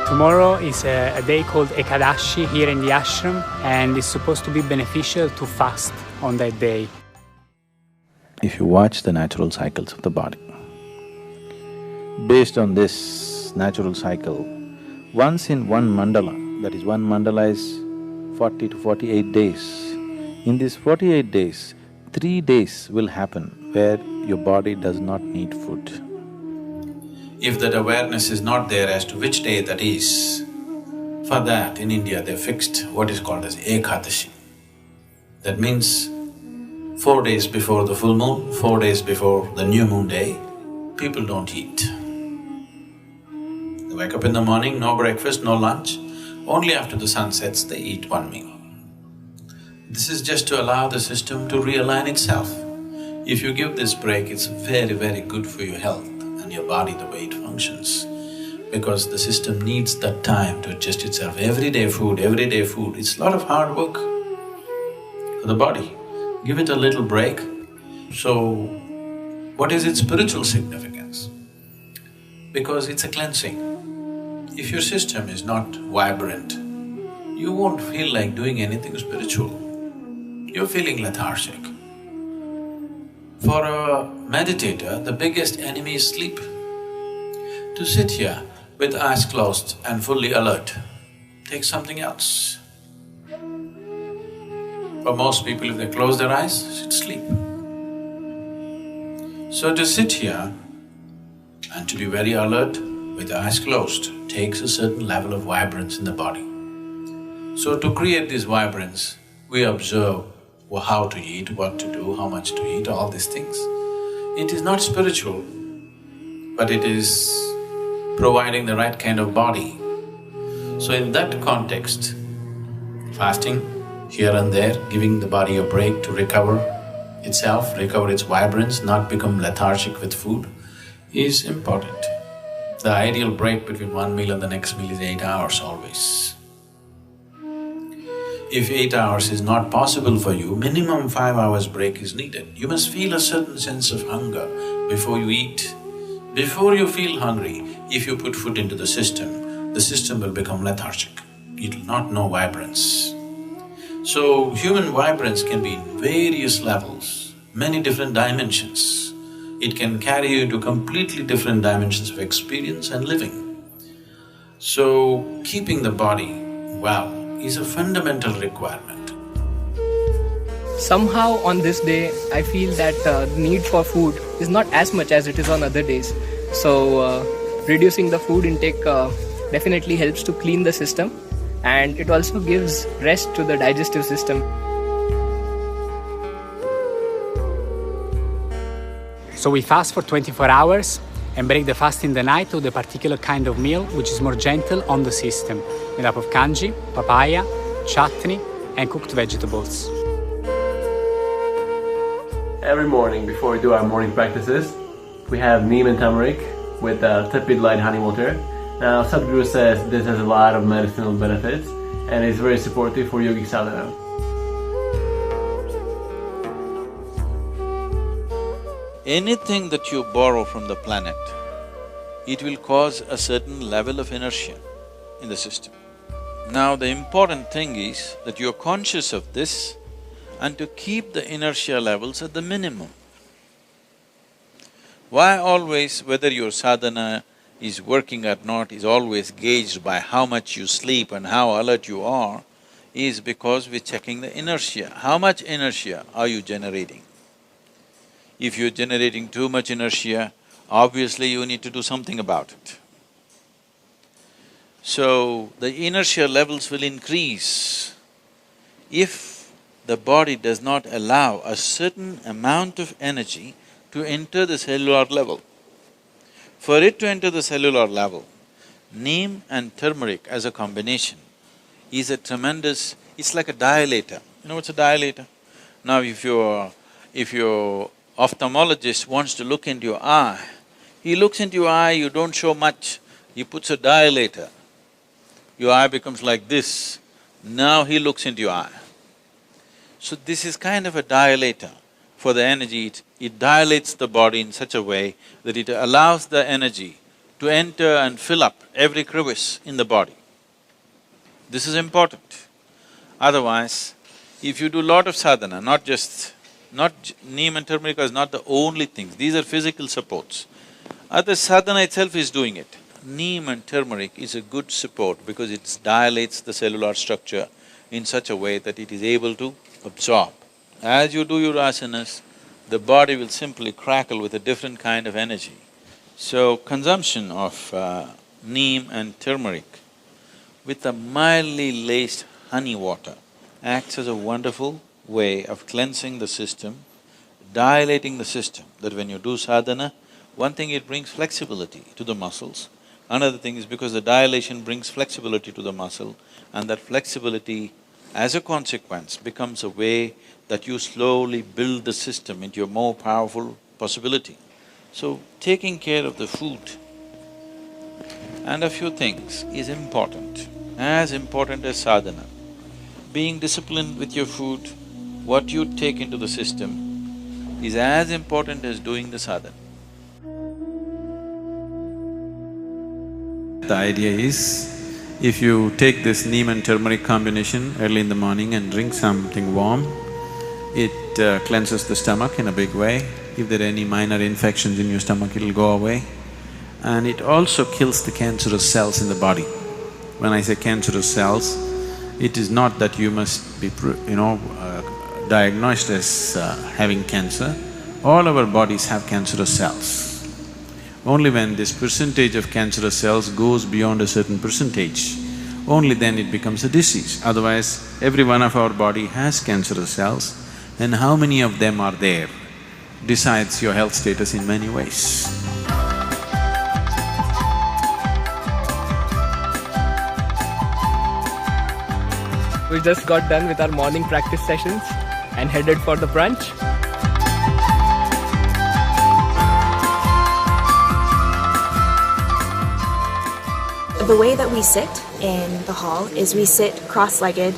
Tomorrow is a day called Ekadashi here in the ashram, and it's supposed to be beneficial to fast on that day. If you watch the natural cycles of the body, based on this natural cycle, once in one mandala, that is one mandala is 40 to 48 days, in these 48 days, 3 days will happen where your body does not need food. If that awareness is not there as to which day that is, for that in India they fixed what is called as Ekadashi. That means 4 days before the full moon, 4 days before the new moon day, people don't eat. They wake up in the morning, no breakfast, no lunch, only after the sun sets they eat one meal. This is just to allow the system to realign itself. If you give this break, it's very, very good for your health and your body, the way it functions, because the system needs that time to adjust itself. Everyday food, it's a lot of hard work for the body. Give it a little break. So, what is its spiritual significance? Because it's a cleansing. If your system is not vibrant, you won't feel like doing anything spiritual. You're feeling lethargic. For a meditator, the biggest enemy is sleep. To sit here with eyes closed and fully alert takes something else. For most people, if they close their eyes, it's sleep. So to sit here and to be very alert with the eyes closed takes a certain level of vibrance in the body. So to create this vibrance, we observe how to eat, what to do, how much to eat, all these things. It is not spiritual, but it is providing the right kind of body. So in that context, fasting here and there, giving the body a break to recover itself, recover its vibrance, not become lethargic with food, is important. The ideal break between one meal and the next meal is 8 hours always. If 8 hours is not possible for you, minimum 5 hours break is needed. You must feel a certain sense of hunger before you eat. Before you feel hungry, if you put food into the system will become lethargic. It will not know vibrance. So, human vibrance can be in various levels, many different dimensions. It can carry you to completely different dimensions of experience and living. So, keeping the body well is a fundamental requirement. Somehow on this day, I feel that the need for food is not as much as it is on other days. So, reducing the food intake definitely helps to clean the system, and it also gives rest to the digestive system. So we fast for 24 hours and break the fast in the night with a particular kind of meal which is more gentle on the system, made up of kanji, papaya, chutney and cooked vegetables. Every morning before we do our morning practices, we have neem and turmeric with tepid light honey water. Now Sadhguru says this has a lot of medicinal benefits and is very supportive for yogic sadhana. Anything that you borrow from the planet, it will cause a certain level of inertia in the system. Now the important thing is that you're conscious of this and to keep the inertia levels at the minimum. Why always, whether your sadhana is working or not, is always gauged by how much you sleep and how alert you are, is because we're checking the inertia. How much inertia are you generating? If you're generating too much inertia, obviously you need to do something about it. So, the inertia levels will increase if the body does not allow a certain amount of energy to enter the cellular level. For it to enter the cellular level, neem and turmeric as a combination is a tremendous… it's like a dilator. You know what's a dilator? Now if your ophthalmologist wants to look into your eye, he looks into your eye, you don't show much, he puts a dilator. Your eye becomes like this, now he looks into your eye. So this is kind of a dilator for the energy, it dilates the body in such a way that it allows the energy to enter and fill up every crevice in the body. This is important. Otherwise, if you do lot of sadhana, neem and turmeric is not the only things, these are physical supports. Other sadhana itself is doing it. Neem and turmeric is a good support because it dilates the cellular structure in such a way that it is able to absorb. As you do your asanas, the body will simply crackle with a different kind of energy. So, consumption of neem and turmeric with a mildly laced honey water acts as a wonderful way of cleansing the system, dilating the system, that when you do sadhana, one thing, it brings flexibility to the muscles. Another thing is because the dilation brings flexibility to the muscle, and that flexibility, as a consequence, becomes a way that you slowly build the system into a more powerful possibility. So, taking care of the food and a few things is important as sadhana. Being disciplined with your food, what you take into the system is as important as doing the sadhana. The idea is, if you take this neem and turmeric combination early in the morning and drink something warm, it cleanses the stomach in a big way. If there are any minor infections in your stomach, it'll go away. And it also kills the cancerous cells in the body. When I say cancerous cells, it is not that you must be diagnosed as having cancer. All our bodies have cancerous cells. Only when this percentage of cancerous cells goes beyond a certain percentage, only then it becomes a disease. Otherwise, every one of our body has cancerous cells, and how many of them are there decides your health status in many ways. We just got done with our morning practice sessions and headed for the brunch. The way that we sit in the hall is we sit cross-legged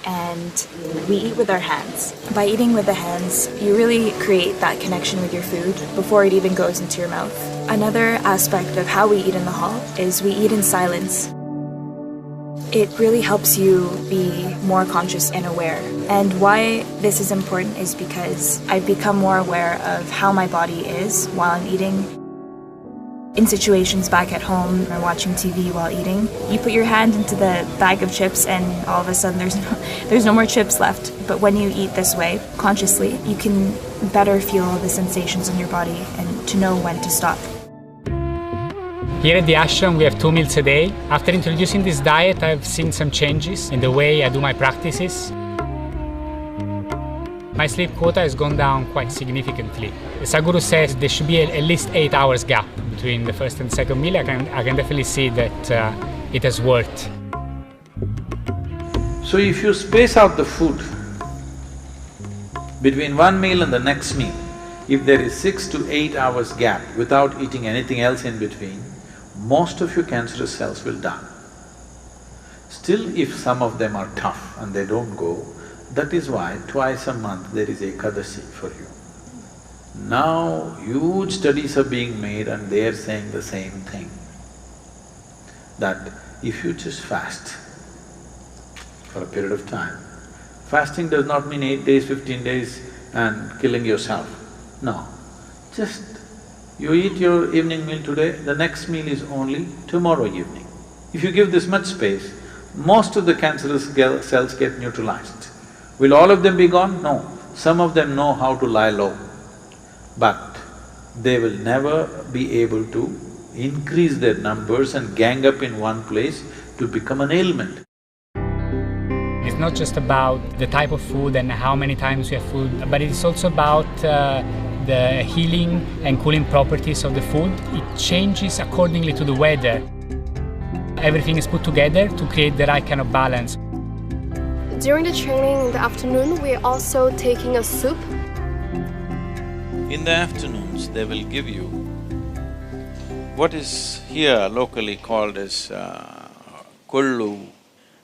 and we eat with our hands. By eating with the hands, you really create that connection with your food before it even goes into your mouth. Another aspect of how we eat in the hall is we eat in silence. It really helps you be more conscious and aware. And why this is important is because I've become more aware of how my body is while I'm eating. In situations back at home or watching TV while eating, you put your hand into the bag of chips and all of a sudden there's no more chips left. But when you eat this way, consciously, you can better feel the sensations in your body and to know when to stop. Here at the ashram we have 2 meals a day. After introducing this diet, I've seen some changes in the way I do my practices. My sleep quota has gone down quite significantly. The Sadhguru says there should be at least 8 hours gap between the first and second meal. I can definitely see that it has worked. So if you space out the food between one meal and the next meal, if there is 6 to 8 hours gap without eating anything else in between, most of your cancerous cells will die. Still, if some of them are tough and they don't go, that is why twice a month there is Ekadasi for you. Now, huge studies are being made and they are saying the same thing, that if you just fast for a period of time, fasting does not mean 8 days, 15 days and killing yourself. No, just you eat your evening meal today, the next meal is only tomorrow evening. If you give this much space, most of the cancerous cells get neutralized. Will all of them be gone? No. Some of them know how to lie low, but they will never be able to increase their numbers and gang up in one place to become an ailment. It's not just about the type of food and how many times we have food, but it's also about the healing and cooling properties of the food. It changes accordingly to the weather. Everything is put together to create the right kind of balance. During the training in the afternoon, we're also taking a soup. In the afternoons, they will give you what is here locally called as kollu,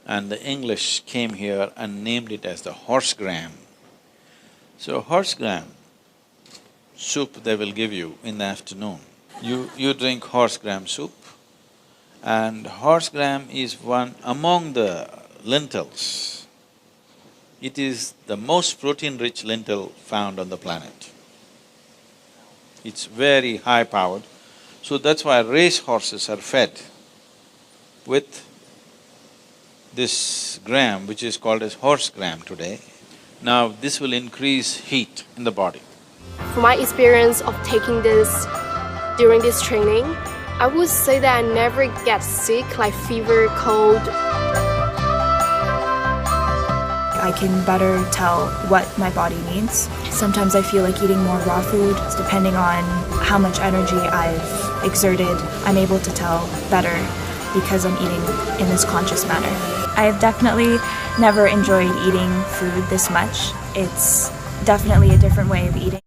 and the English came here and named it as the horse gram. So horse gram soup they will give you in the afternoon. You drink horse gram soup, and horse gram is one among the lentils. It is the most protein-rich lentil found on the planet. It's very high-powered, so that's why race horses are fed with this gram, which is called as horse gram today. Now, this will increase heat in the body. From my experience of taking this during this training, I would say that I never get sick, like fever, cold. I can better tell what my body needs. Sometimes I feel like eating more raw food. Depending on how much energy I've exerted, I'm able to tell better because I'm eating in this conscious manner. I've definitely never enjoyed eating food this much. It's definitely a different way of eating.